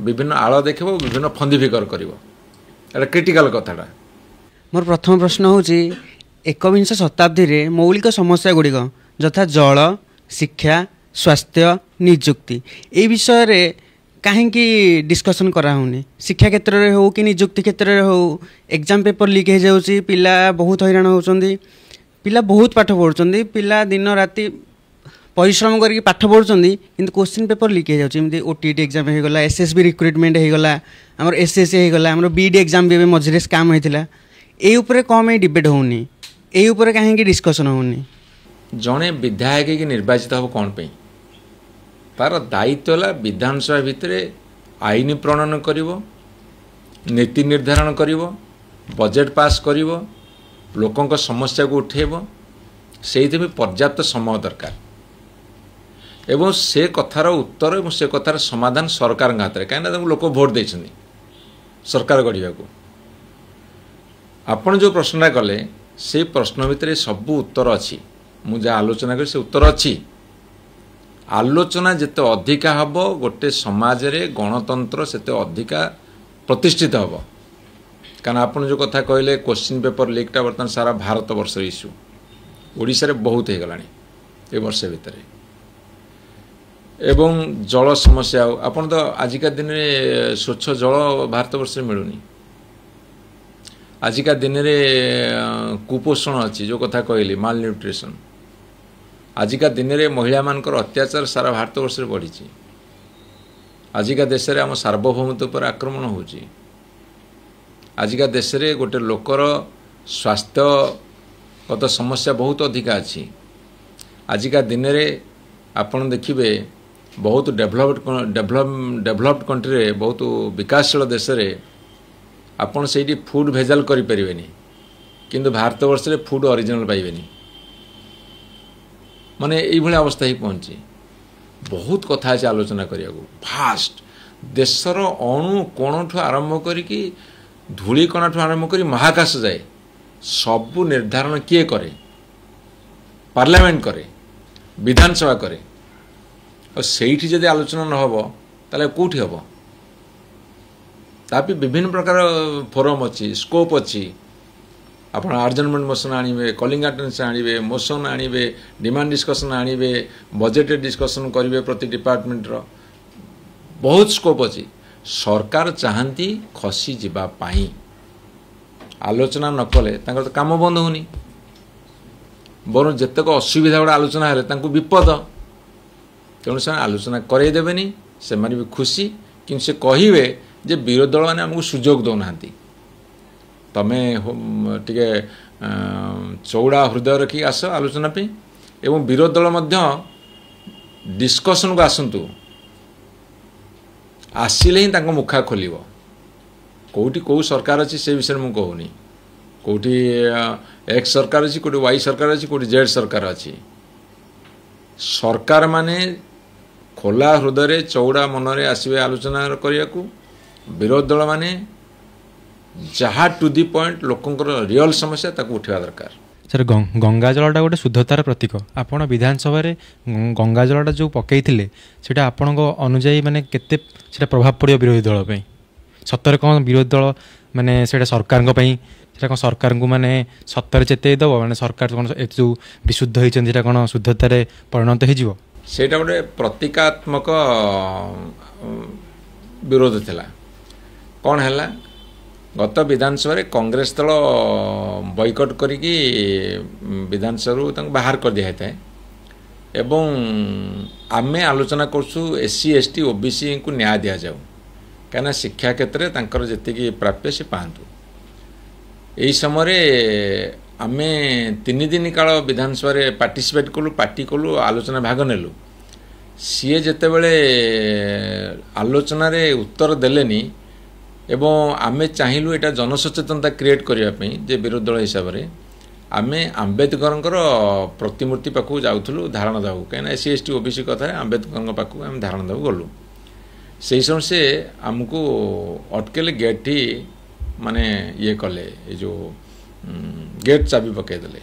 विभिन्न आड़ देख विभिन्न फंदी फिकर कर क्रिटिकल कथाटा मोर प्रथम प्रश्न हूँ एकविंश शताब्दी रे मौलिक समस्या गुड़िक यथा जल शिक्षा स्वास्थ्य निजुक्ति ए विषय रे कहीं डिस्कसन कराऊनी शिक्षा क्षेत्र में हो कि निजुक्ति क्षेत्र में हो एग्जाम पेपर लीक हो जाऊँगी पिला बहुत हैरान होती पिला बहुत पाठ पढ़ुं पिला दिन राति परिश्रम करके पाठ पढ़ुं किंतु क्वेश्चन पेपर लीक हो जाती ओटीटी एग्जाम हो गला एसएसबी रिक्रुटमेंट हो गला आमर एसएससी हो गला आमर बीडी एग्जाम भी मझे स्काम होता ये उपरे कम डिबेट होनी ये उपरे कहीं डिस्कसन होनी जड़े विधायक की निर्वाचित हम कौन पे तार दायित्व है विधानसभा भितर आईन प्रणयन करिवो नीति निर्धारण करिवो बजेट पास करिवो लोकों समस्या को उठेबो सेइथे भी पर्याप्त समय दरकार एवं से कथार उत्तर और से कथार समाधान सरकार हाथ में कहीं लोक भोट देछन्ति सरकार गढ़ा को आपण जो प्रश्नटा कले से प्रश्न भितर सबू उत्तर अच्छी मुझे आलोचना कर से उत्तर अच्छी आलोचना जिते अधिका हम गोटे समाज रे गणतंत्र सेते अधिका प्रतिष्ठित हम कारण आपन जो कथा कहले क्वेश्चन पेपर लीकटा बर्तमान सारा भारत वर्ष इश्यू ओडिशा रे बहुत हो गलानी ए वर्ष भितर एवं जल समस्या आपन तो आजिका दिन में स्वच्छ जल भारत वर्ष मिलूनी आजिका दिन में कुपोषण अच्छी जो कथा कहली माल न्यूट्रिशन आजिका दिन में महिला मानकर अत्याचार सारा भारत वर्ष बढ़ी आजिका देश में आम सार्वभौमत्व पर आक्रमण होची आजिका देश में गोटे लोकर स्वास्थ्यगत समस्या बहुत अधिका अच्छी आजिका दिन में आपण देखिए बहुत डेभलप्ड कंट्री बहुत विकासशील देश रे आपण से फूड भेजाल करें किंतु भारतवर्ष में फूड ओरिजिनल पाइबे माने ये अवस्था ही पहुँची बहुत कथा अच्छे आलोचना करिया फास्ट देशर अणु कोण आरंभ करी धूलिकणा आरंभ करी महाकाश जाए सबू निर्धारण किए करे पार्लियामेंट करे विधानसभा करे और सेठी जदि आलोचना न हो ताले कोठी हबो तापि विभिन्न प्रकार फोरम अच्छी स्कोप अच्छी आपण आर्जनमेंट मोशन आनिबे कॉलिंग अटेंशन आनिबे मोशन आनिबे डिमांड डिस्कशन आनिबे बजेट डिस्कशन करिवे प्रति डिपार्टमेंट रो बहुत स्कोप अच्छी सरकार चाहती खसी जीवा पाई आलोचना न कले तांकर तो काम बंद होनी बर जेतक असुविधा गुड़ा आलोचना हेले तांको विपद तेणु से आलोचना करदेवेनि से भी खुशी कि से कहे जे विरोधी दल मैंने आमको सुजोग दौना तमें टे चौड़ा हृदय रखी आस आलोचना पे एवं विरोधी दल डिस्कसन को आसतु आसिले ही मुखा खोल कौटी कौ सरकार अच्छी से विषय मुझे कहूनी कौटी एक्स सरकार अच्छी कौटी वाई सरकार अच्छी कौटी जेड सरकार अच्छी सरकार माने खोला हृदय चौड़ा मनरे आसवे आलोचना करने को विरोधी दल माने जहाँ टू दी पॉइंट लोकंर रियल समस्या ताको उठा दरकार सर गंगा जलटा गोटे शुद्धतार प्रतीक आपण विधानसभा गंगा जलटा जो पकईले से आपण अनुजाई माने केते सेटा प्रभाव पड़ो विरोधी दल पे सतर कौन विरोधी दल माने सेटा सरकार कौन सरकार को माने सतर चेते दब माने सरकार कौन जो विशुद्ध होती कौन शुद्धतार परिणत हो सेटा गोटे प्रतीकात्मक विरोध थिला कौन है गत विधानसभा कांग्रेस दल बॉयकट करिकी विधानसभा बाहर कर दिया था एवं आमे आलोचना करसु एससी एसटी ओबीसी को न्याय दिया जाऊ कहीं शिक्षा क्षेत्र में जी प्राप्य से पातु यही समय आमे 3 दिन काल विधानसभा पार्टिसिपेट कलु पार्टी कलु आलोचना भाग नेलु सी जिते बड़े आलोचन उत्तर देलेनी एवं आमे चाहिलु एटा जनसचेतनता क्रिएट करने जे विरोधी दल हिसाब से आमे आंबेडकर प्रतिमूर्ति पाखु जाऊँ धारण देव कहीं एससी एसटी ओबीसी कथा आंबेडकर पाखु आम धारण देव गलु से समय से आमको अटकेले गेट ही माने ये कले ये जो गेट चाबी पकईदे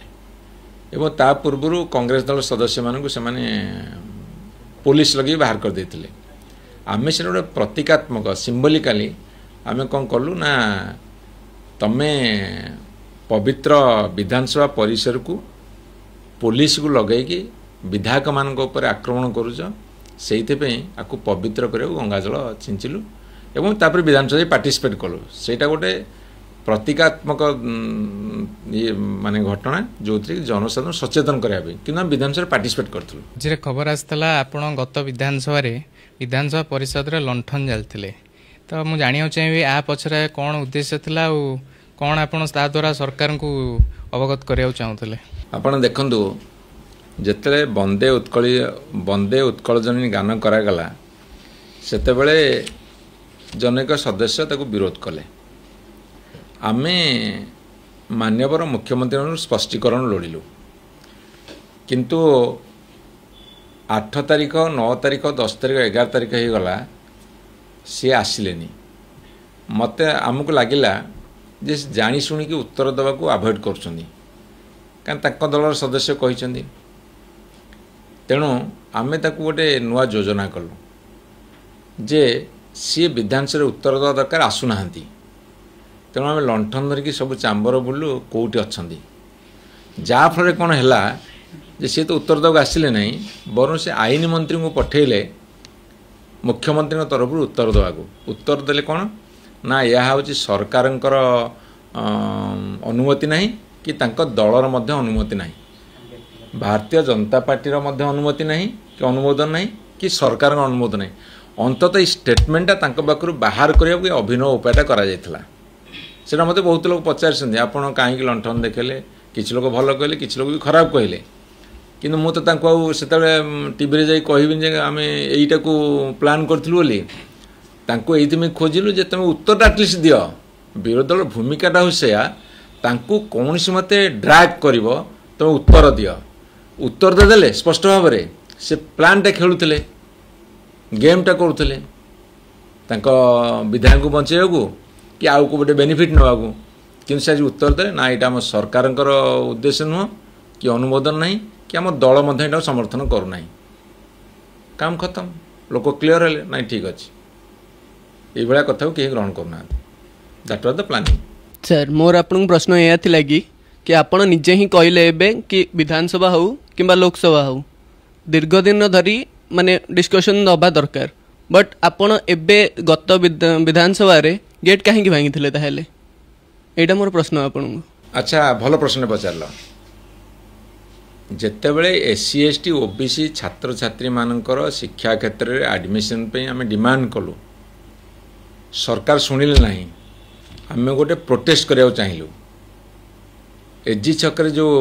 एवं ता पूर्व कांग्रेस दल सदस्य मानू से पुलिस लगे बाहर कर देते आमे से गोटे प्रतीकात्मक सिंबलिकाली आमे कौन कलु ना तमे पवित्र विधानसभा परिसर को पुलिस को लगेगी विधायक मान आक्रमण करुच से आपको पवित्र करने गंगाजल छिंचिलु एवं तापर विधानसभा पार्टिसिपेट कलु सेटा गोटे प्रतीकात्मक ये माने घटना जो जनसाधारण सचेतन करने कि विधानसभा पार्टिसिपेट करूँ जी खबर आसाला आपण गत विधानसभा परिषद रे लंठन जालथिले तो मुझे जाना चाहिए आ पछरे कौन उद्देश्य थिला कौन आप द्वारा सरकार को अवगत करने चाहूले आपण देखंतु जेते बंदे उत्कल जननी गान करागला सेतेबेले जनक सदस्य ताको विरोध कले आमे मान्यवर मुख्यमंत्री स्पष्टीकरण लोड़िलु किंतु 8 तारिख 9 तारिख 10 तारिख 11 तारिख हो गला सी आसिलेनी मत आमको लगिला जे जानी शुणी उत्तर देवा को अवॉइड कर दलर सदस्य कहते तेणु आमे ताकू गोटे नुआ योजना कलु जे सी विधानसभा उत्तर देवा दरकार आसुना तेणु आम लंठन धरिकी सब चांबर बुलू कौटी अच्छा जहाँफल कौन है जे सी तो उत्तर देवा आसिले ना बर से आईन मंत्री को पठेले मुख्यमंत्री तरफ उत्तर देवा उत्तर देले कौन ना यह हूँ सरकार अनुमति नहीं कि दलर मध्य अनुमति नहीं भारतीय जनता पार्टी अनुमति नहीं कि अनुमोदन नहीं कि सरकार अनुमोदन नहीं अंततः स्टेटमेंटा पाखु बाहर करने अभिनव उपायटा करा मत बहुत लोग पचार आपड़ कहीं लंठन देखेले किसी लोग भल कहले किसी लोग भी खराब कहले କିନ୍ତୁ ମୁଁ ତ ତାଙ୍କୁ ଆଉ ସେତେବେଳେ ଟିଭିରେ ଯାଇ କହିବିନି ଯେ ଆମେ ଏଇଟାକୁ ପ୍ଲାନ୍ କରିଥିଲୁ ବୋଲି। ତାଙ୍କୁ ଏଇଥିପାଇଁ ଖୋଜିଲୁ ଯେ ତୁମେ ଉତ୍ତରଟା ଆଟଲିଷ୍ଟ ଦିଅ। ବିରୋଧୀ ଦଳର ଭୂମିକାଟା ହେଉଛି ସେୟା, ତାଙ୍କୁ କୌଣସି ମତେ ଡ୍ରାଗ୍ କରିବ, ତୁମେ ଉତ୍ତର ଦିଅ। ଉତ୍ତର ଦେଲେ ସ୍ପଷ୍ଟ ଭାବରେ ସେ ପ୍ଲାନ୍ଟା ଖେଳୁଥିଲେ, ଗେମ୍ଟା କରୁଥିଲେ, ତାଙ୍କ ବିଧାୟକଙ୍କୁ ବଞ୍ଚେଇବାକୁ କି ଆଉ ଗୋଟେ ବେନିଫିଟ୍ ନେବାକୁ। କିନ୍ତୁ ସେ ଆଜି ଉତ୍ତର ଦେଲେ ନା ଏଇଟା ଆମ ସରକାରଙ୍କର ଉଦ୍ଦେଶ୍ୟ ନୁହଁ, କି ଅନୁମୋଦନ ନାହିଁ, କି ଆମ ଦଳ ମଧ୍ୟ ଏଇଟାକୁ ସମର୍ଥନ କରୁନାହିଁ। କାମ ଖତମ, ଲୋକ କ୍ଲିଅର ହେଲେ ନାଇଁ ଠିକ୍ ଅଛି। এইভাবে কথাও কেହି গ্রহণ করুনাহাନ୍ତି। দ্যাଟ୍ ওয়াজ ଦ ପ୍ଲାନିଂ। ସାର୍ ମୋର ଆପଣଙ୍କୁ ପ୍ରଶ୍ନ ଏହା ଥିଲା କି ଆପଣ ନିଜେ ହିଁ କହିଲେ ଏବେ କି ବିଧାନସଭା ହେଉ କିମ୍ବା ଲୋକସଭା ହେଉ ଦୀର୍ଘ ଦିନ ଧରି ମାନେ ଡିସ୍କସନ୍ ଦେବା ଦରକାର, ବଟ୍ ଆପଣ ଏବେ ଗତ ବିଧାନସଭାରେ ଗେଟ୍ କାହିଁକି ଭାଙ୍ଗିଥିଲେ ତାହେଲେ? ଏଇଟା ମୋର ପ୍ରଶ୍ନ ଆପଣଙ୍କୁ। ଆଚ୍ଛା, ଭଲ ପ୍ରଶ୍ନ ପଚାରିଲ। ଯେତେବେଳେ SC ST OBC ଛାତ୍ରଛାତ୍ରୀମାନଙ୍କର ଶିକ୍ଷା କ୍ଷେତ୍ରରେ ଆଡମିସନ୍ ପାଇଁ ଆମେ ଡିମାଣ୍ଡ କଲୁ, ସରକାର ଶୁଣିଲେ ନାହିଁ। ଆମେ ଗୋଟେ ପ୍ରୋଟେଷ୍ଟ କରିବାକୁ ଚାହିଁଲୁ। SG ଛକରେ ଯେଉଁ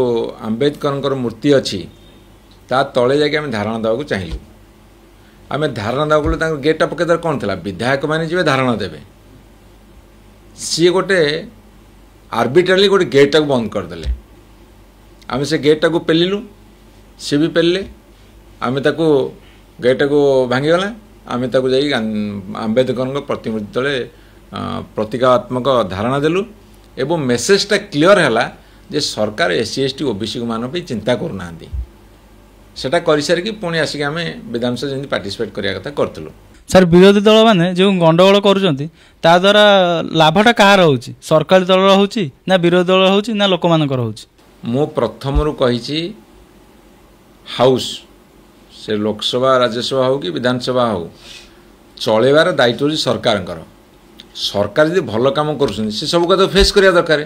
ଆମ୍ବେଦକରଙ୍କର ମୂର୍ତ୍ତି ଅଛି ତା ତଳେ ଯାଇକି ଆମେ ଧାରଣା ଦେବାକୁ ଚାହିଁଲୁ। ଆମେ ଧାରଣା ଦେବାକୁ ଗଲେ ତାଙ୍କ ଗେଟ୍ଟା ପକାଇଦେବାର କ'ଣ ଥିଲା, ବିଧାୟକମାନେ ଯିବେ ଧାରଣା ଦେବେ। ସିଏ ଗୋଟେ ଆର୍ବିଟ୍ରାଲି ଗୋଟେ ଗେଟ୍ଟାକୁ ବନ୍ଦ କରିଦେଲେ। ଆମେ ସେ ଗେଟ୍ଟାକୁ ପେଲିଲୁ, ସିଏ ବି ପେଲିଲେ। ଆମେ ତାକୁ ଗେଟ୍ଟାକୁ ଭାଙ୍ଗିଗଲା, ଆମେ ତାକୁ ଯାଇ ଆମ୍ବେଦକରଙ୍କ ପ୍ରତିମୂର୍ତ୍ତି ତଳେ ପ୍ରତୀକାତ୍ମକ ଧାରଣା ଦେଲୁ ଏବଂ ମେସେଜଟା କ୍ଲିଅର ହେଲା ଯେ ସରକାର SC ST OBC ମାନଙ୍କ ପାଇଁ ଚିନ୍ତା କରୁନାହାନ୍ତି। ସେଟା କରିସାରିକି ପୁଣି ଆସିକି ଆମେ ବିଧାନସଭା ଯେମିତି ପାର୍ଟିସିପେଟ୍ କରିବା କଥା କରିଥିଲୁ। ସାର୍ ବିରୋଧୀ ଦଳମାନେ ଯେଉଁ ଗଣ୍ଡଗୋଳ କରୁଛନ୍ତି ତା ଦ୍ୱାରା ଲାଭଟା କାହାର ହେଉଛି? ସରକାରୀ ଦଳର ହେଉଛି ନା ବିରୋଧୀ ଦଳର ହେଉଛି ନା ଲୋକମାନଙ୍କର ହେଉଛି? ମୁଁ ପ୍ରଥମରୁ କହିଛି ହାଉସ୍ ସେ ଲୋକସଭା ରାଜ୍ୟସଭା ହେଉ କି ବିଧାନସଭା ହେଉ ଚଳେଇବାର ଦାୟିତ୍ୱ ହେଉଛି ସରକାରଙ୍କର। ସରକାର ଯଦି ଭଲ କାମ କରୁଛନ୍ତି ସେ ସବୁ କଥା ଫେସ୍ କରିବା ଦରକାର।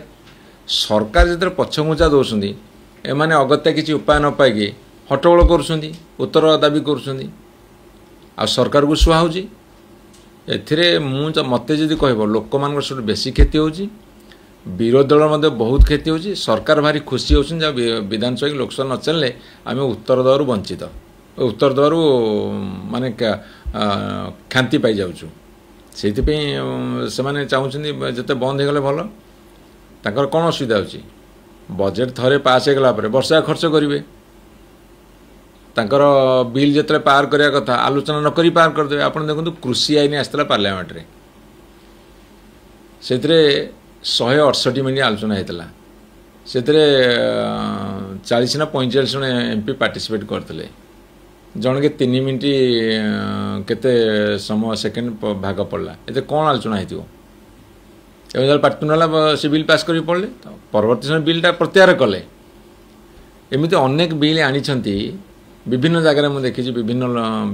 ସରକାର ଯେତେବେଳେ ପଛଘୁଞ୍ଚା ଦେଉଛନ୍ତି, ଏମାନେ ଅଗତ୍ୟା କିଛି ଉପାୟ ନ ପାଇକି ହଟ୍ଟଗୋଳ କରୁଛନ୍ତି, ଉତ୍ତର ଦାବି କରୁଛନ୍ତି, ଆଉ ସରକାରକୁ ସୁହା ହେଉଛି। ଏଥିରେ ମୋତେ ଯଦି କହିବ ଲୋକମାନଙ୍କର ସବୁଠୁ ବେଶୀ କ୍ଷତି ହେଉଛି, ବିରୋଧୀ ଦଳ ମଧ୍ୟ ବହୁତ କ୍ଷତି ହେଉଛି। ସରକାର ଭାରି ଖୁସି ହେଉଛନ୍ତି ଯେ ବିଧାନସଭା କି ଲୋକସଭା ନ ଚାଲିଲେ ଆମେ ଉତ୍ତର ଦେବାରୁ ବଞ୍ଚିତ, ଉତ୍ତର ଦେବାରୁ ମାନେ କ୍ଷାନ୍ତି ପାଇଯାଉଛୁ। ସେଇଥିପାଇଁ ସେମାନେ ଚାହୁଁଛନ୍ତି ଯେତେ ବନ୍ଦ ହେଇଗଲେ ଭଲ। ତାଙ୍କର କ'ଣ ଅସୁବିଧା ହେଉଛି, ବଜେଟ୍ ଥରେ ପାସ୍ ହେଇଗଲା ପରେ ବର୍ଷା ଖର୍ଚ୍ଚ କରିବେ। ତାଙ୍କର ବିଲ୍ ଯେତେବେଳେ ପାର କରିବା କଥା ଆଲୋଚନା ନ କରି ପାର କରିଦେବେ। ଆପଣ ଦେଖନ୍ତୁ କୃଷି ଆଇନ ଆସିଥିଲା ପାର୍ଲାମେଣ୍ଟରେ, ସେଥିରେ 168 ମିନିଟ୍ ଆଲୋଚନା ହେଇଥିଲା। ସେଥିରେ 40 ନା 45 ଜଣ MP ପାର୍ଟିସିପେଟ୍ କରିଥିଲେ। ଜଣକେ 3 ମିନିଟ୍ କେତେ ସମୟ ସେକେଣ୍ଡ ଭାଗ ପଡ଼ିଲା। ଏତେ କ'ଣ ଆଲୋଚନା ହେଇଥିବ? ଏବେ ଯେତେବେଳେ ପାର୍ଟି ନେଲା ସେ ବିଲ୍ ପାସ୍ କରି ପଡ଼ିଲେ, ପରବର୍ତ୍ତୀ ସମୟ ବିଲ୍ଟା ପ୍ରତ୍ୟାହାର କଲେ। ଏମିତି ଅନେକ ବିଲ୍ ଆଣିଛନ୍ତି ବିଭିନ୍ନ ଜାଗାରେ। ମୁଁ ଦେଖିଛି ବିଭିନ୍ନ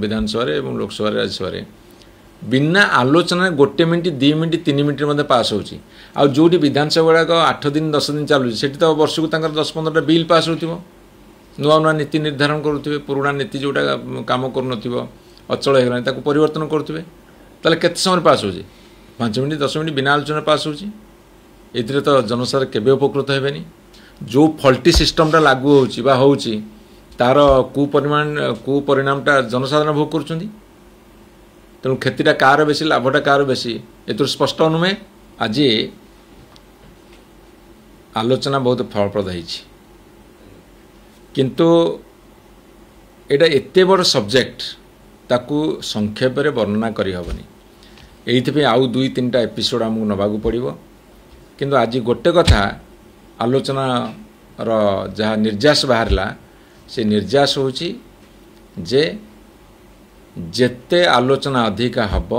ବିଧାନସଭାରେ ଏବଂ ଲୋକସଭାରେ ରାଜ୍ୟସଭାରେ ବିନା ଆଲୋଚନାରେ 1 ମିନିଟ୍ 2 ମିନିଟ୍ 3 ମିନିଟ୍ରେ ମଧ୍ୟ ପାସ୍ ହେଉଛି। ଆଉ ଯେଉଁଠି ବିଧାନସଭା ଗୁଡ଼ାକ 8 ଦିନ 10 ଦିନ ଚାଲୁଛି ସେଠି ତ ବର୍ଷକୁ ତାଙ୍କର 10-15ଟା ବିଲ୍ ପାସ୍ ହେଉଥିବ। ନୂଆ ନୂଆ ନୀତି ନିର୍ଦ୍ଧାରଣ କରୁଥିବେ, ପୁରୁଣା ନୀତି ଯେଉଁଟା କାମ କରୁନଥିବ ଅଚଳ ହେଇଗଲାଣି ତାକୁ ପରିବର୍ତ୍ତନ କରୁଥିବେ। ତାହେଲେ କେତେ ସମୟରେ ପାସ୍ ହେଉଛି? 5 ମିନିଟ୍ 10 ମିନିଟ୍ ବିନା ଆଲୋଚନାରେ ପାସ୍ ହେଉଛି। ଏଥିରେ ତ ଜନସାଧାରଣ କେବେ ଉପକୃତ ହେବେନି। ଯେଉଁ ଫଲ୍ଟି ସିଷ୍ଟମଟା ଲାଗୁ ହେଉଛି ବା ହେଉଛି ତାର କୁପରିଣାମଟା ଜନସାଧାରଣ ଭୋଗ କରୁଛନ୍ତି। ତେଣୁ କ୍ଷତିଟା କାହାର ବେଶୀ, ଲାଭଟା କାହାର ବେଶୀ, ଏଥିରୁ ସ୍ପଷ୍ଟ ଅନୁମେ। ଆଜି ଆଲୋଚନା ବହୁତ ଫଳପ୍ରଦ ହେଇଛି, କିନ୍ତୁ ଏଇଟା ଏତେ ବଡ଼ ସବଜେକ୍ଟ ତାକୁ ସଂକ୍ଷେପରେ ବର୍ଣ୍ଣନା କରିହେବନି। ଏଇଥିପାଇଁ ଆଉ 2-3ଟା ଏପିସୋଡ଼ ଆମକୁ ନେବାକୁ ପଡ଼ିବ। କିନ୍ତୁ ଆଜି ଗୋଟେ କଥା ଆଲୋଚନାର ଯାହା ନିର୍ଯାସ ବାହାରିଲା, ସେ ନିର୍ଯାସ ହେଉଛି ଯେ ଯେତେ ଆଲୋଚନା ଅଧିକା ହେବ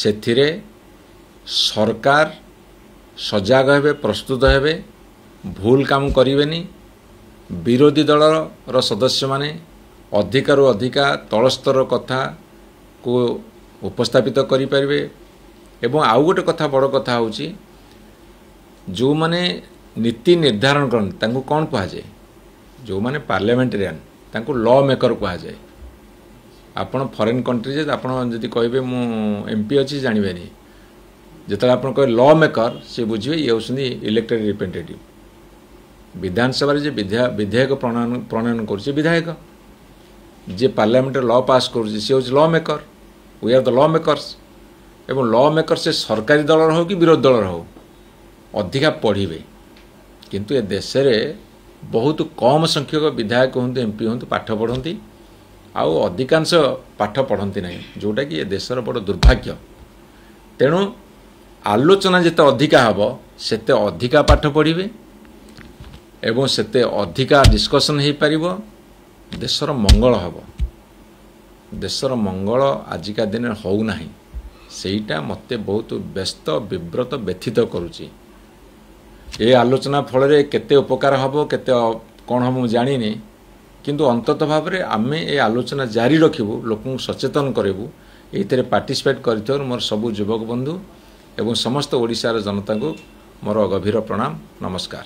ସେଥିରେ ସରକାର ସଜାଗ ହେବେ, ପ୍ରସ୍ତୁତ ହେବେ, ଭୁଲ କାମ କରିବେନି। ବିରୋଧୀ ଦଳର ସଦସ୍ୟମାନେ ଅଧିକାରୁ ଅଧିକା ତଳସ୍ତର କଥାକୁ ଉପସ୍ଥାପିତ କରିପାରିବେ। ଏବଂ ଆଉ ଗୋଟେ କଥା, ବଡ଼ କଥା ହେଉଛି ଯେଉଁମାନେ ନୀତି ନିର୍ଦ୍ଧାରଣ କରନ୍ତି ତାଙ୍କୁ କ'ଣ କୁହାଯାଏ? ଯେଉଁମାନେ ପାର୍ଲାମେଣ୍ଟାରିଆନ୍ ତାଙ୍କୁ ଲ ମେକର କୁହାଯାଏ। ଆପଣ ଫରେନ୍ କଣ୍ଟ୍ରିରେ ଆପଣ ଯଦି କହିବେ ମୁଁ MP ଅଛି ଜାଣିବେନି। ଯେତେବେଳେ ଆପଣ କହିବେ ଲ ମେକର, ସେ ବୁଝିବେ ଇଏ ହେଉଛନ୍ତି ଇଲେକ୍ଟେଡ୍ ରିପ୍ରେଜେଣ୍ଟେଟିଭ୍। विधानसभा जे विधेयक प्रणयन करुचे विधायक जे पार्लियामेंट लॉ पास करुचे सी हूँ lawmaker we are the lawmakers एवं लॉ मेकर से सरकारी दल हो कि विरोधी दल हो अधिका पढ़े किंतु ए देश में बहुत कम संख्यक विधायक हूँ एमपी हूँ पाठ पढ़ती आउ अधिकांश पाठ पढ़ती ना जोटा कि ए देशर बड़ दुर्भाग्य तेणु आलोचना जिते अधिका हम सेते अधिका पाठ पढ़े एवं सेते अधिका डिस्कसन हो पार देशर मंगल हम देशर मंगल आजिका दिन होना सेटा मते बहुत व्यस्त विव्रत व्यथित करुच्ची ए आलोचना फल केते उपकार हम केते कौन हम जानी किंतु अंततः भाव में आम ए आलोचना जारी रखू लोक सचेतन करूँ ये पार्टिसिपेट कर मोर सबू युवक बंधु एवं समस्त ओडिशार जनता को मोर गभीर प्रणाम नमस्कार।